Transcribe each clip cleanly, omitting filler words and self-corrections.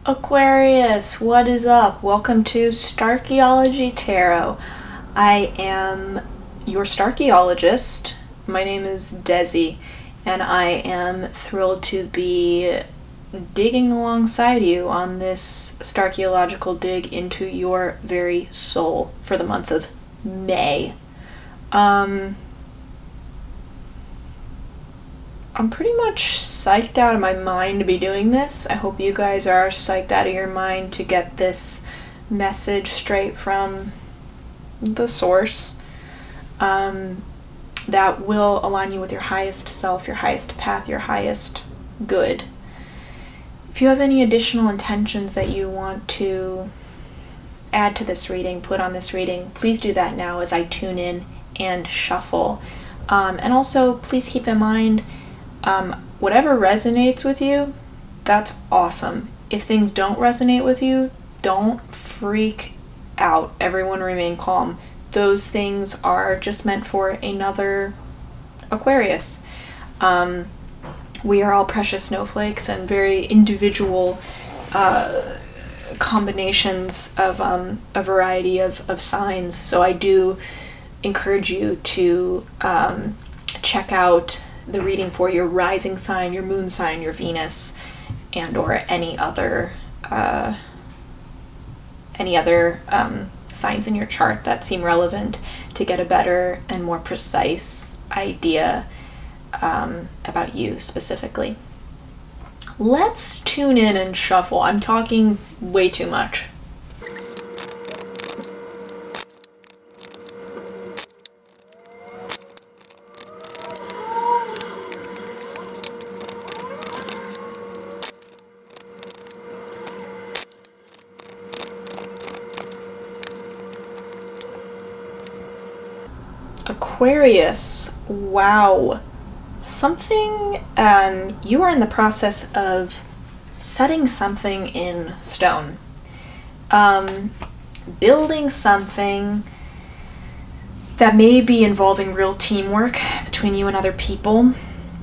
Aquarius, what is up? Welcome to Starchaeology Tarot. I am your Starchaeologist. My name is Desi, and I am thrilled to be digging alongside you on this Starchaeological dig into your very soul for the month of May. I'm pretty much psyched out of my mind to be doing this. I hope you guys are psyched out of your mind to get this message straight from the source that will align you with your highest self, your highest path, your highest good. If you have any additional intentions that you want to add to this reading, put on this reading, please do that now as I tune in and shuffle. And also, please keep in mind, whatever resonates with you, that's awesome. If things don't resonate with you, don't freak out. Everyone remain calm. Those things are just meant for another Aquarius. We are all precious snowflakes and very individual combinations of a variety of signs. So I do encourage you to check out the reading for your rising sign, your moon sign, your Venus, and or any other signs in your chart that seem relevant to get a better and more precise idea about you specifically. Let's tune in and shuffle. I'm talking way too much. Aquarius, wow. Something, you are in the process of setting something in stone. Building something that may be involving real teamwork between you and other people.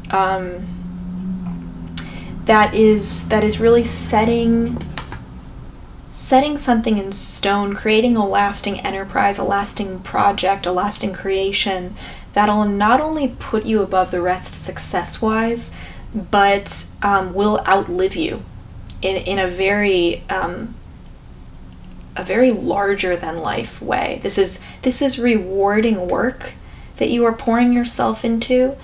That is really setting something in stone, creating a lasting enterprise, a lasting project, a lasting creation that'll not only put you above the rest success-wise, but will outlive you in a very larger than life way. This is rewarding work that you are pouring yourself into.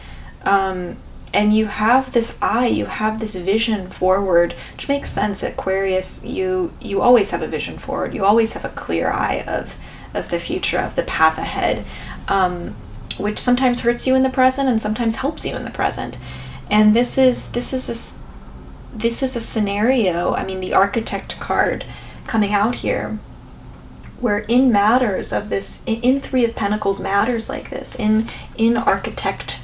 And you have this eye, you have this vision forward, which makes sense. Aquarius, you always have a vision forward. You always have a clear eye of the future, of the path ahead, which sometimes hurts you in the present and sometimes helps you in the present. And this is a scenario. I mean, the Architect card coming out here, where in matters of this, in Three of Pentacles matters like this, in Architect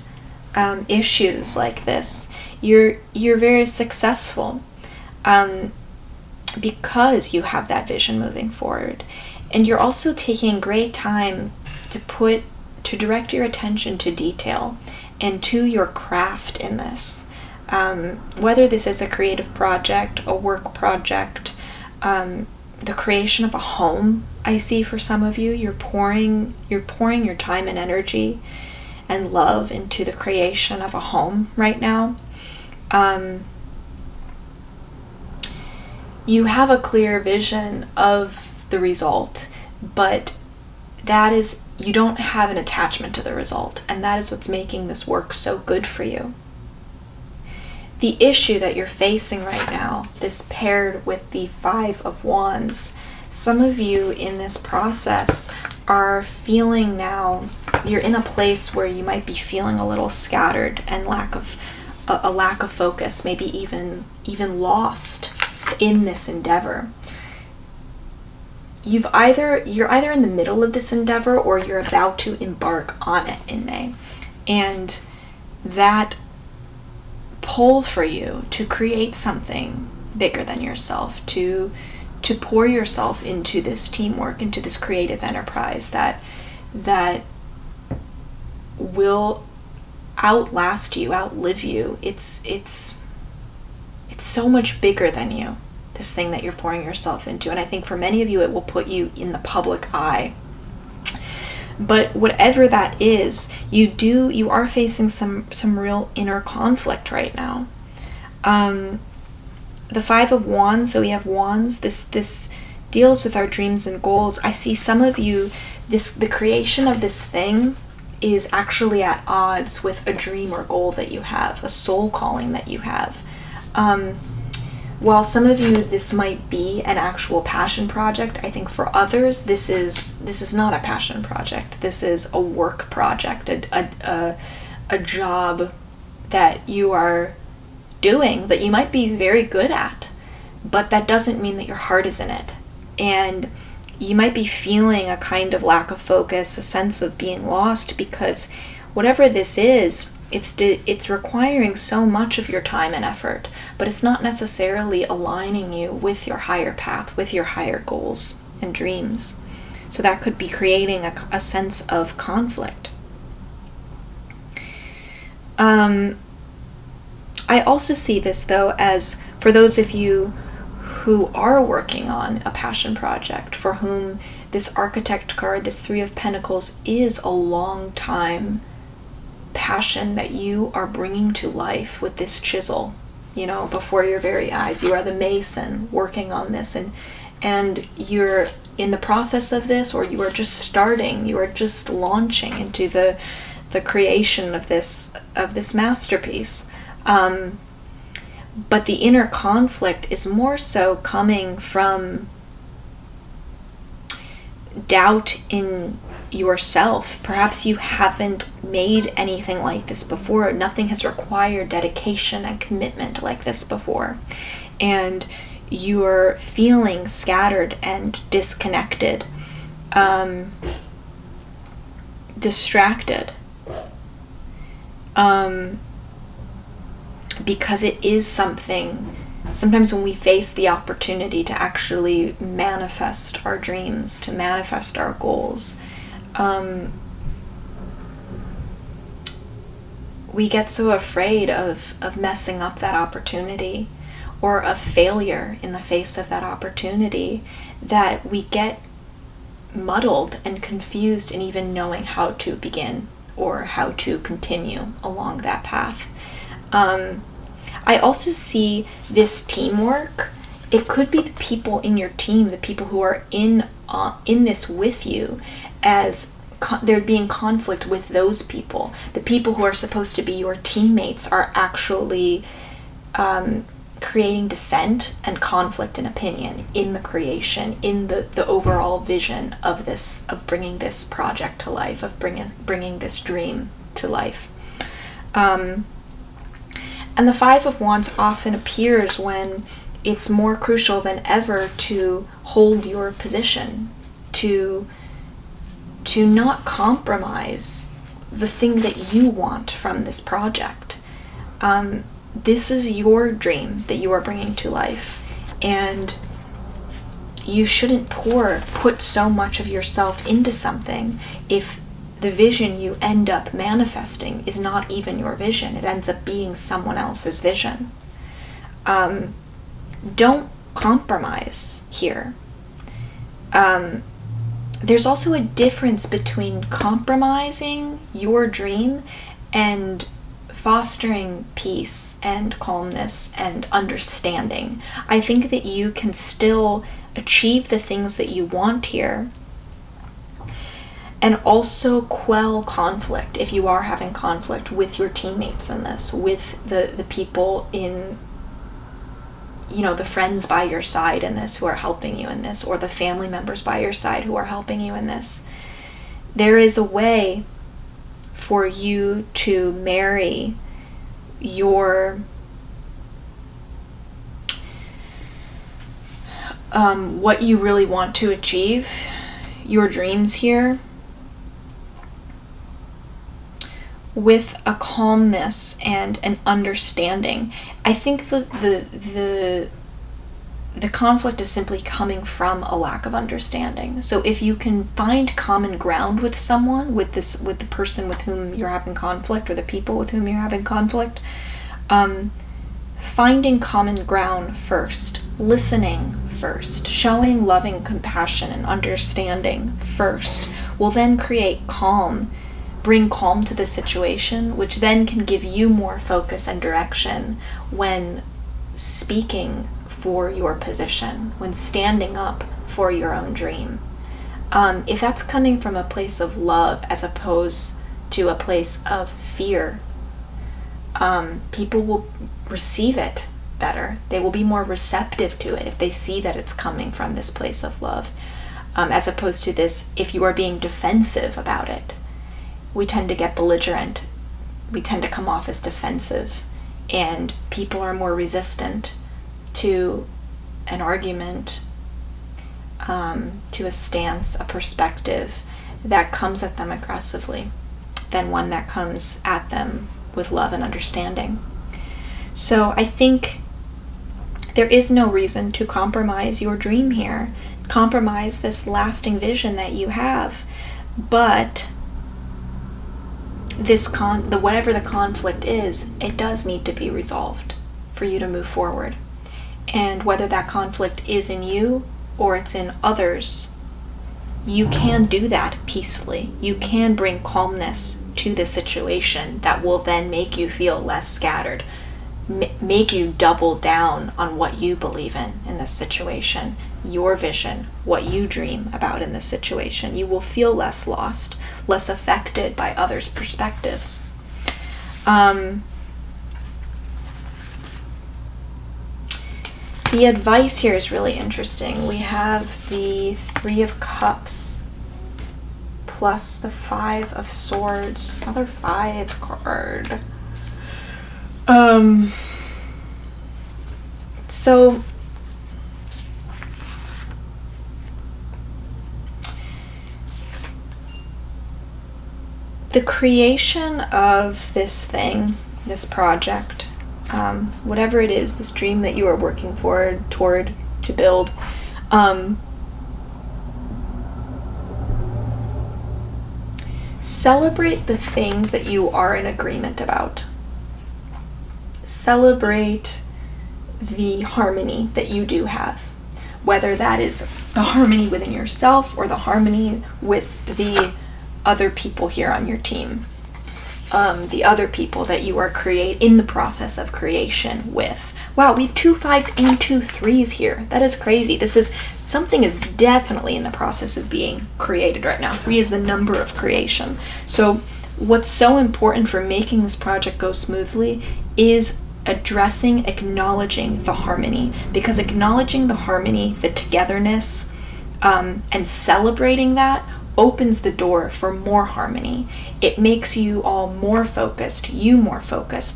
issues like this, you're very successful because you have that vision moving forward, and you're also taking great time to direct your attention to detail and to your craft in this. Whether this is a creative project, a work project, the creation of a home, I see for some of you, you're pouring your time and energy and love into the creation of a home right now. You have a clear vision of the result, but you don't have an attachment to the result, and that is what's making this work so good for you. The issue that you're facing right now, this paired with the Five of Wands, some of you in this process are feeling now, you're in a place where you might be feeling a little scattered and lack of focus, maybe even lost in this endeavor. You're either in the middle of this endeavor or you're about to embark on it in May. And that pull for you to create something bigger than yourself, to pour yourself into this teamwork, into this creative enterprise that will outlast you, outlive you. It's so much bigger than you. this thing that you're pouring yourself into. And I think for many of you, it will put you in the public eye. But whatever that is, you are facing some real inner conflict right now. The Five of Wands, so we have wands, this deals with our dreams and goals. I see some of you, the creation of this thing is actually at odds with a dream or goal that you have, a soul calling that you have. While some of you, this might be an actual passion project, I think for others, this is not a passion project. This is a work project, a job that you are doing that you might be very good at, but that doesn't mean that your heart is in it. And you might be feeling a kind of lack of focus, a sense of being lost, because whatever this is, it's requiring so much of your time and effort, but it's not necessarily aligning you with your higher path, with your higher goals and dreams. So that could be creating a sense of conflict. I also see this, though, as for those of you who are working on a passion project, for whom this Architect card, this Three of Pentacles, is a long time passion that you are bringing to life with this chisel, before your very eyes. You are the mason working on this, and you're in the process of this, or you are just starting, you are just launching into the creation of this masterpiece. But the inner conflict is more so coming from doubt in yourself. Perhaps you haven't made anything like this before. Nothing has required dedication and commitment like this before. And you're feeling scattered and disconnected, distracted. Because it is something, sometimes when we face the opportunity to actually manifest our dreams, to manifest our goals, we get so afraid of messing up that opportunity, or of failure in the face of that opportunity, that we get muddled and confused in even knowing how to begin or how to continue along that path. I also see this teamwork. It could be the people in your team, the people who are in this with you, as there being conflict with those people. The people who are supposed to be your teammates are actually creating dissent and conflict in opinion in the creation, in the overall vision of this, of bringing this project to life, of bringing this dream to life. And the Five of Wands often appears when it's more crucial than ever to hold your position, to not compromise the thing that you want from this project. This is your dream that you are bringing to life, and you shouldn't put so much of yourself into something if the vision you end up manifesting is not even your vision. It ends up being someone else's vision. Don't compromise here. There's also a difference between compromising your dream and fostering peace and calmness and understanding. I think that you can still achieve the things that you want here, and also quell conflict if you are having conflict with your teammates in this, with the people in, the friends by your side in this who are helping you in this, or the family members by your side who are helping you in this. There is a way for you to marry your what you really want to achieve, your dreams here, with a calmness and an understanding. I think the conflict is simply coming from a lack of understanding. So if you can find common ground with someone, with the person with whom you're having conflict, or the people with whom you're having conflict, finding common ground first listening first, showing loving compassion and understanding first, will then create calm, bring calm to the situation, which then can give you more focus and direction when speaking for your position, when standing up for your own dream. If that's coming from a place of love as opposed to a place of fear, people will receive it better. They will be more receptive to it if they see that it's coming from this place of love, as opposed to this, if you are being defensive about it. We tend to get belligerent. We tend to come off as defensive, and people are more resistant to an argument, to a stance, a perspective that comes at them aggressively than one that comes at them with love and understanding. So I think there is no reason to compromise your dream here, compromise this lasting vision that you have, but whatever the conflict is, it does need to be resolved for you to move forward. And whether that conflict is in you or it's in others, you can do that peacefully. You can bring calmness to the situation that will then make you feel less scattered, make you double down on what you believe in this situation, your vision, what you dream about in this situation. You will feel less lost, less affected by others' perspectives. The advice here is really interesting. We have the 3 of Cups plus the 5 of Swords, another 5 card. So the creation of this thing, this project, whatever it is, this dream that you are working toward to build, celebrate the things that you are in agreement about. Celebrate the harmony that you do have, whether that is the harmony within yourself or the harmony with the other people here on your team, the other people that you are in the process of creation with. Wow, we have 2 5s and 2 3s here. That is crazy. Something is definitely in the process of being created right now. 3 is the number of creation. So what's so important for making this project go smoothly is acknowledging the harmony, because acknowledging the harmony, the togetherness, and celebrating that opens the door for more harmony. It makes you all more focused,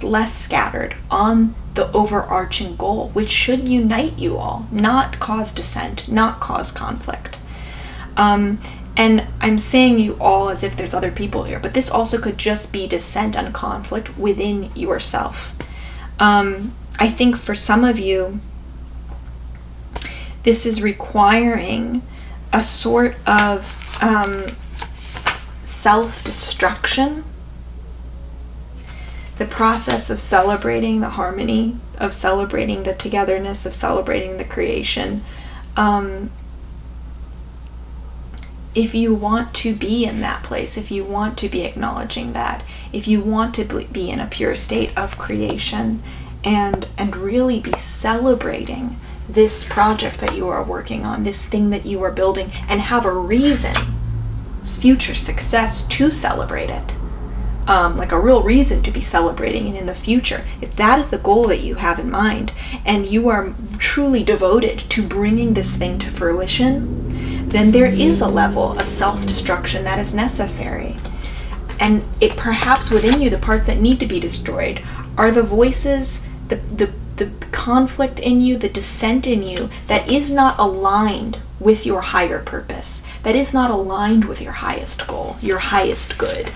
less scattered on the overarching goal, which should unite you all, not cause dissent, not cause conflict. And I'm saying you all as if there's other people here, but this also could just be dissent and conflict within yourself. I think for some of you, this is requiring a sort of self-destruction. The process of celebrating the harmony, of celebrating the togetherness, of celebrating the creation. If you want to be in that place, if you want to be acknowledging that, if you want to be in a pure state of creation and really be celebrating this project that you are working on, this thing that you are building, and have a reason, future success, to celebrate it, like a real reason to be celebrating it in the future. If that is the goal that you have in mind, and you are truly devoted to bringing this thing to fruition, then there is a level of self-destruction that is necessary. And it perhaps within you, the parts that need to be destroyed are the voices, the conflict in you, the dissent in you that is not aligned with your higher purpose, that is not aligned with your highest goal, your highest good.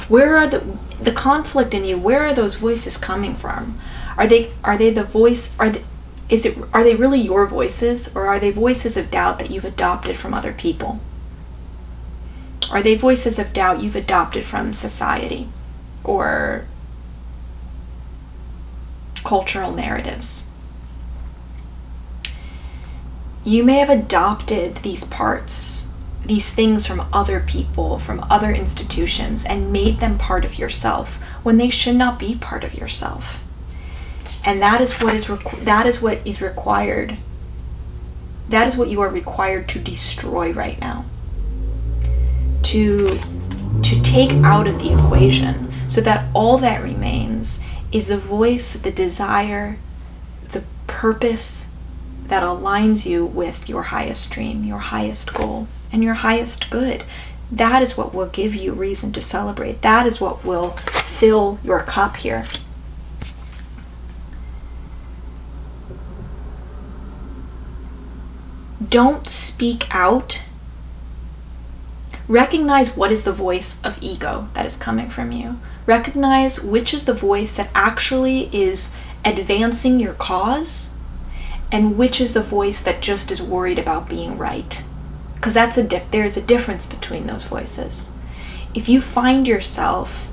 Where are the conflict in you? Where are those voices coming from? Are they the voice? Are they really your voices, or are they voices of doubt that you've adopted from other people? Are they voices of doubt you've adopted from society or cultural narratives? You may have adopted these parts, these things from other people, from other institutions, and made them part of yourself when they should not be part of yourself. And that is what is required. That is what you are required to destroy right now. To take out of the equation, so that all that remains is the voice, the desire, the purpose that aligns you with your highest dream, your highest goal, and your highest good. That is what will give you reason to celebrate. That is what will fill your cup here. Don't speak out. Recognize what is the voice of ego that is coming from you. Recognize which is the voice that actually is advancing your cause, and which is the voice that just is worried about being right. Because there is a difference between those voices. If you find yourself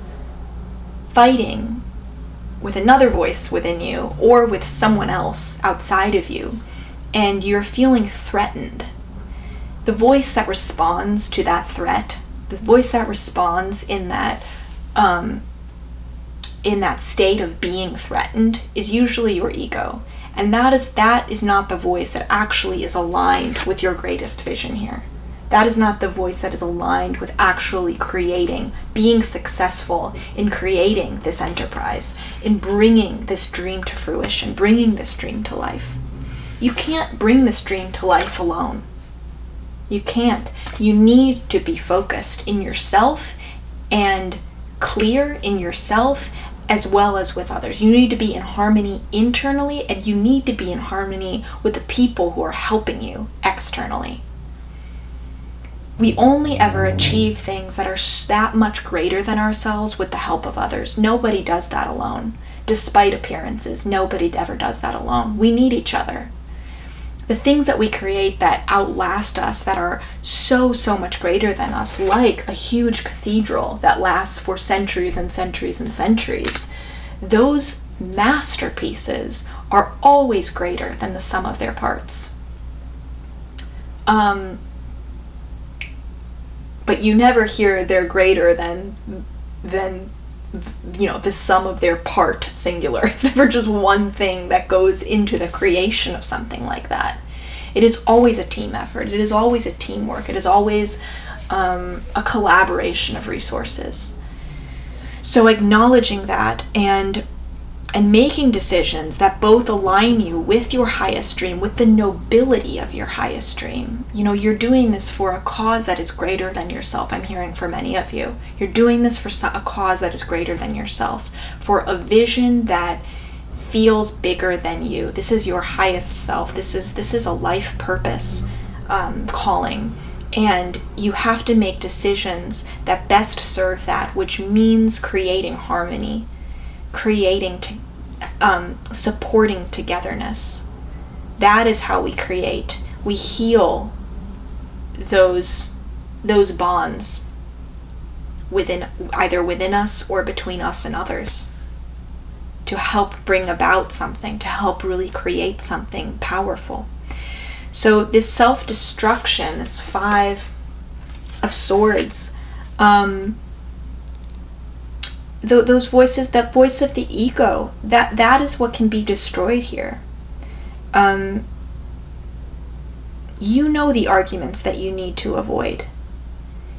fighting with another voice within you, or with someone else outside of you, and you're feeling threatened, the voice that responds to that threat, the voice that responds in that state of being threatened, is usually your ego. And that is not the voice that actually is aligned with your greatest vision here. That is not the voice that is aligned with actually creating, being successful in creating this enterprise, in bringing this dream to fruition, bringing this dream to life. You can't bring this dream to life alone. You can't. You need to be focused in yourself and clear in yourself, as well as with others. You need to be in harmony internally, and you need to be in harmony with the people who are helping you externally. We only ever achieve things that are that much greater than ourselves with the help of others. Nobody does that alone. Despite appearances, nobody ever does that alone. We need each other. The things that we create that outlast us, that are so much greater than us, like a huge cathedral that lasts for centuries and centuries and centuries, those masterpieces are always greater than the sum of their parts. But you never hear they're greater than the sum of their part, singular. It's never just one thing that goes into the creation of something like that. It is always a team effort. It is always a teamwork. It is always a collaboration of resources. So acknowledging that and making decisions that both align you with your highest dream, with the nobility of your highest dream. You're doing this for a cause that is greater than yourself. I'm hearing for many of you. You're doing this for a cause that is greater than yourself, for a vision that feels bigger than you. This is your highest self. This is a life purpose calling. And you have to make decisions that best serve that, which means creating harmony, supporting togetherness. That is how we create. We heal those bonds either within us or between us and others, to help bring about something, to help really create something powerful. So this self-destruction, this 5 of Swords, those voices, that voice of the ego, that is what can be destroyed here. You know the arguments that you need to avoid.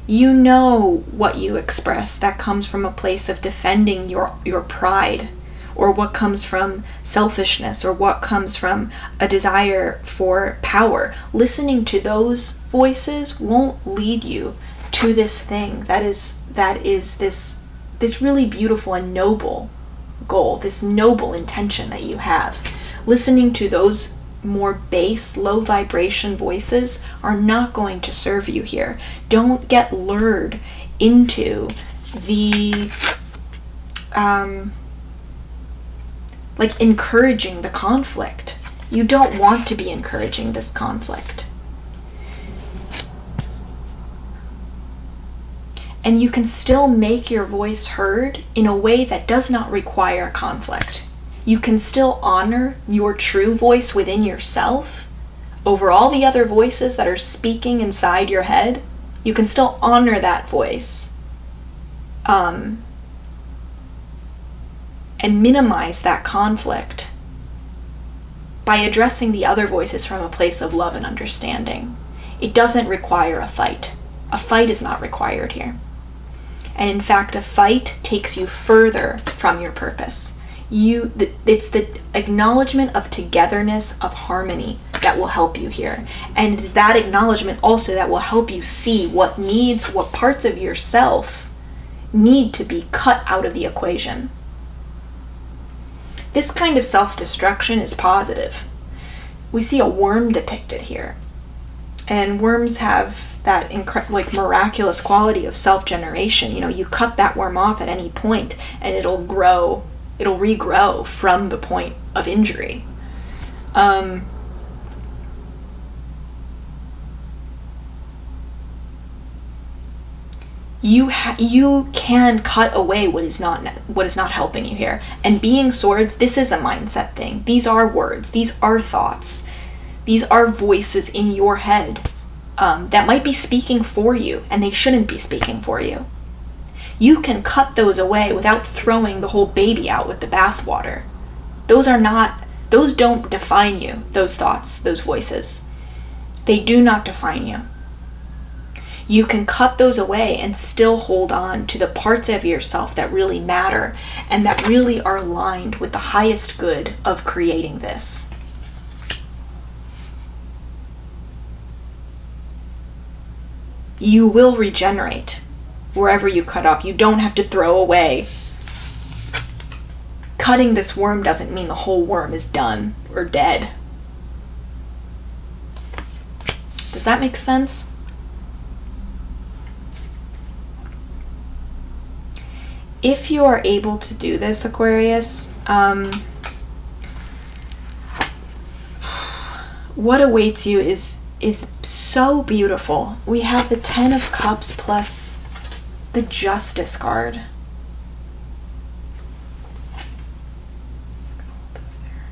You know what you express that comes from a place of defending your pride, or what comes from selfishness, or what comes from a desire for power. Listening to those voices won't lead you to this thing that is this really beautiful and noble goal, this noble intention that you have. Listening to those more base, low vibration voices are not going to serve you here. Don't get lured into the encouraging the conflict. You don't want to be encouraging this conflict. And you can still make your voice heard in a way that does not require conflict. You can still honor your true voice within yourself over all the other voices that are speaking inside your head, you can still honor that voice, and minimize that conflict by addressing the other voices from a place of love and understanding. It doesn't require a fight. A fight is not required here. And in fact, a fight takes you further from your purpose. It's the acknowledgement of togetherness, of harmony, that will help you here. And it is that acknowledgement also that will help you see what parts of yourself need to be cut out of the equation. This kind of self-destruction is positive. We see a worm depicted here. And worms have that miraculous quality of self-generation. You cut that worm off at any point and it'll regrow from the point of injury. You can cut away what is not helping you here. And being swords, this is a mindset thing. These are words. These are thoughts. These are voices in your head that might be speaking for you, and they shouldn't be speaking for you. You can cut those away without throwing the whole baby out with the bathwater. Those don't define you, those thoughts, those voices. They do not define you. You can cut those away and still hold on to the parts of yourself that really matter and that really are aligned with the highest good of creating this. You will regenerate wherever you cut off. You don't have to throw away. Cutting this worm doesn't mean the whole worm is done or dead. Does that make sense? If you are able to do this, Aquarius, what awaits you is so beautiful. We have the 10 of Cups plus the Justice card. Hold those there.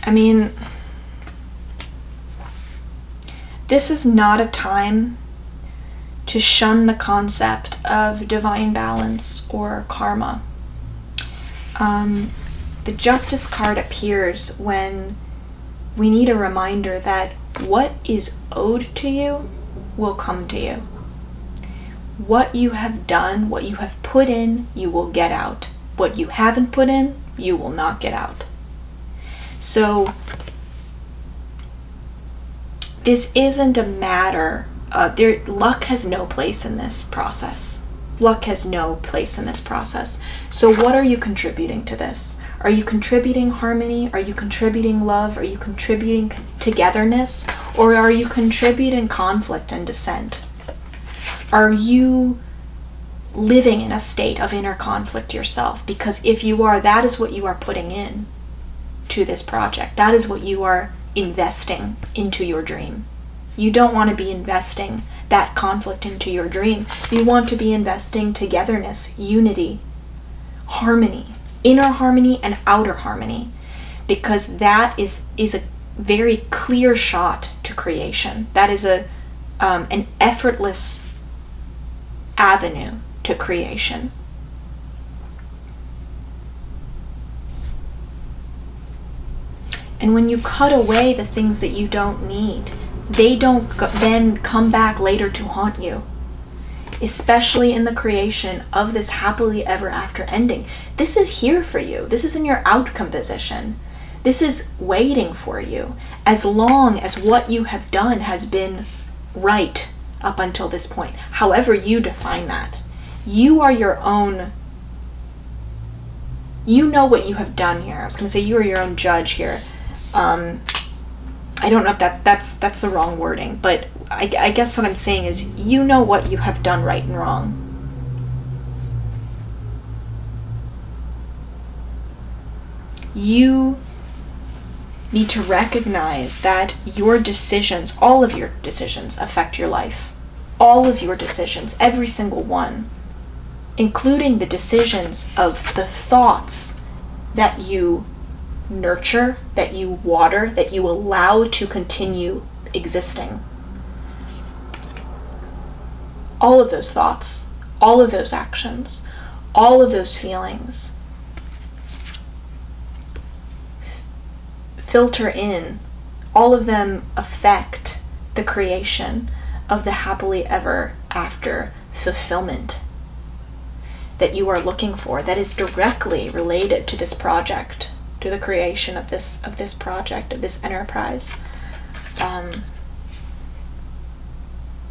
I mean, this is not a time to shun the concept of divine balance or karma. The Justice card appears when we need a reminder that what is owed to you will come to you. What you have done, what you have put in, you will get out. What you haven't put in, you will not get out. So this isn't a matter luck has no place in this process. Luck has no place in this process. So what are you contributing to this? Are you contributing harmony? Are you contributing love? Are you contributing togetherness? Or are you contributing conflict and dissent? Are you living in a state of inner conflict yourself? Because if you are, that is what you are putting in to this project. That is what you are investing into your dream. You don't want to be investing that conflict into your dream. You want to be investing togetherness, unity, harmony, inner harmony and outer harmony, because that is a very clear shot to creation. That is an effortless avenue to creation. And when you cut away the things that you don't need, they don't then come back later to haunt you. Especially in the creation of this happily ever after ending. This is here for you. This is in your outcome position. This is waiting for you. As long as what you have done has been right up until this point. However you define that. You are your own. You know what you have done here. I was going to say you are your own judge here. I don't know if that's the wrong wording, but I guess what I'm saying is you know what you have done right and wrong. You need to recognize that your decisions, all of your decisions, affect your life. All of your decisions, every single one, including the decisions of the thoughts that you nurture, that you water, that you allow to continue existing. All of those thoughts, all of those actions, all of those feelings filter in. All of them affect the creation of the happily ever after fulfillment that you are looking for, that is directly related to this project, to the creation of this project, of this enterprise.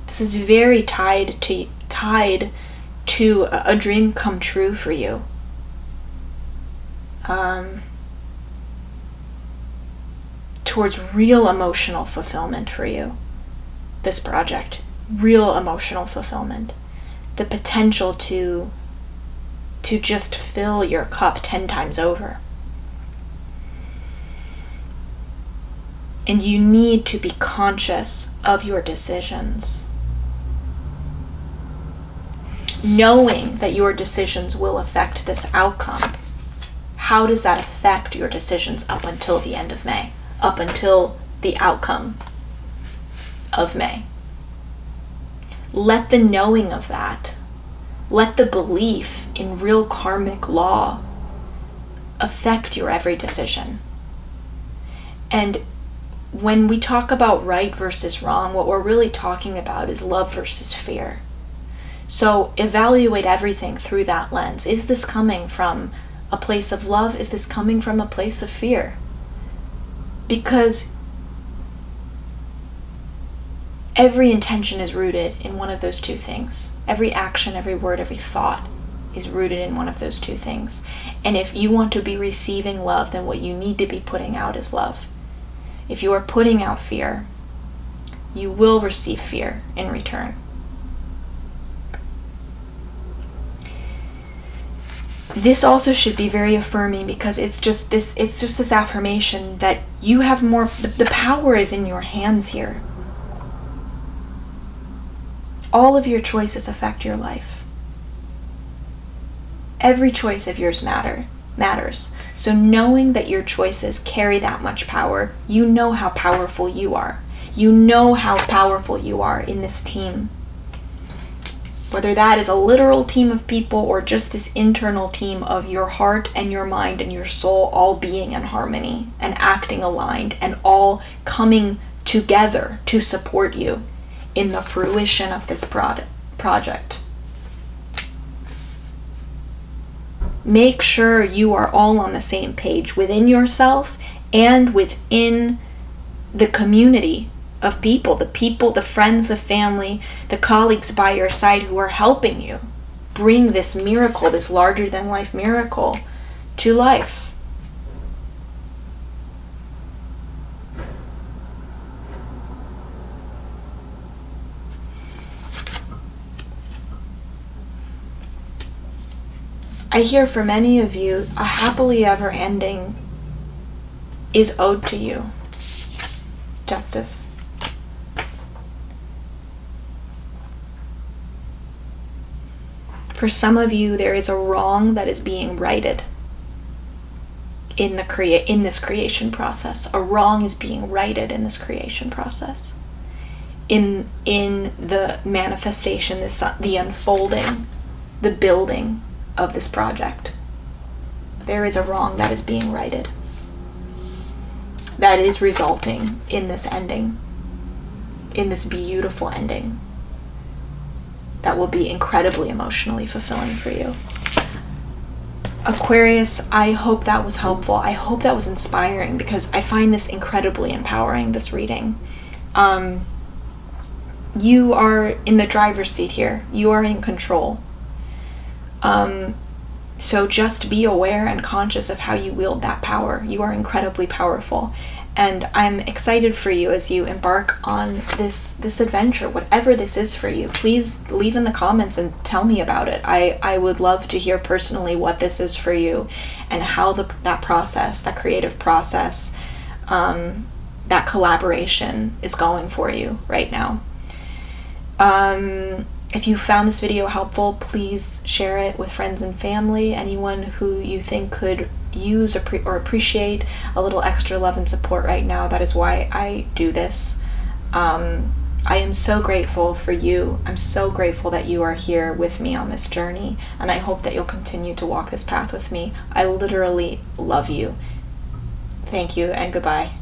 This is very tied to a dream come true for you. Towards real emotional fulfillment for you. This project, real emotional fulfillment, the potential to just fill your cup 10 times over. And you need to be conscious of your decisions. Knowing that your decisions will affect this outcome, how does that affect your decisions up until the end of May? Up until the outcome of May? Let the knowing of that, let the belief in real karmic law affect your every decision. And when we talk about right versus wrong, what we're really talking about is love versus fear. So evaluate everything through that lens. Is this coming from a place of love? Is this coming from a place of fear? Because every intention is rooted in one of those two things. Every action, every word, every thought is rooted in one of those two things. And if you want to be receiving love, then what you need to be putting out is love. If you are putting out fear, you will receive fear in return. This also should be very affirming, because it's just this affirmation that you have more, the power is in your hands here. All of your choices affect your life. Every choice of yours matters. So knowing that your choices carry that much power, you know how powerful you are. You know how powerful you are in this team. Whether that is a literal team of people or just this internal team of your heart and your mind and your soul all being in harmony and acting aligned and all coming together to support you in the fruition of this project. Make sure you are all on the same page within yourself and within the community of people, the friends, the family, the colleagues by your side who are helping you bring this miracle, this larger than life miracle, to life. I hear for many of you, a happily ever ending is owed to you. Justice. For some of you, there is a wrong that is being righted in this creation process. A wrong is being righted in this creation process. In the manifestation, the unfolding, the building of this project. There is a wrong that is being righted. That is resulting in this ending. In this beautiful ending. That will be incredibly emotionally fulfilling for you. Aquarius, I hope that was helpful. I hope that was inspiring, because I find this incredibly empowering, this reading. You are in the driver's seat here. You are in control. So just be aware and conscious of how you wield that power. You are incredibly powerful. And I'm excited for you as you embark on this adventure, whatever this is for you. Please leave in the comments and tell me about it. I would love to hear personally what this is for you and how that process, that creative process, that collaboration is going for you right now. If you found this video helpful, please share it with friends and family, anyone who you think could use or appreciate a little extra love and support right now. That is why I do this. I am so grateful for you. I'm so grateful that you are here with me on this journey, and I hope that you'll continue to walk this path with me. I literally love you. Thank you, and goodbye.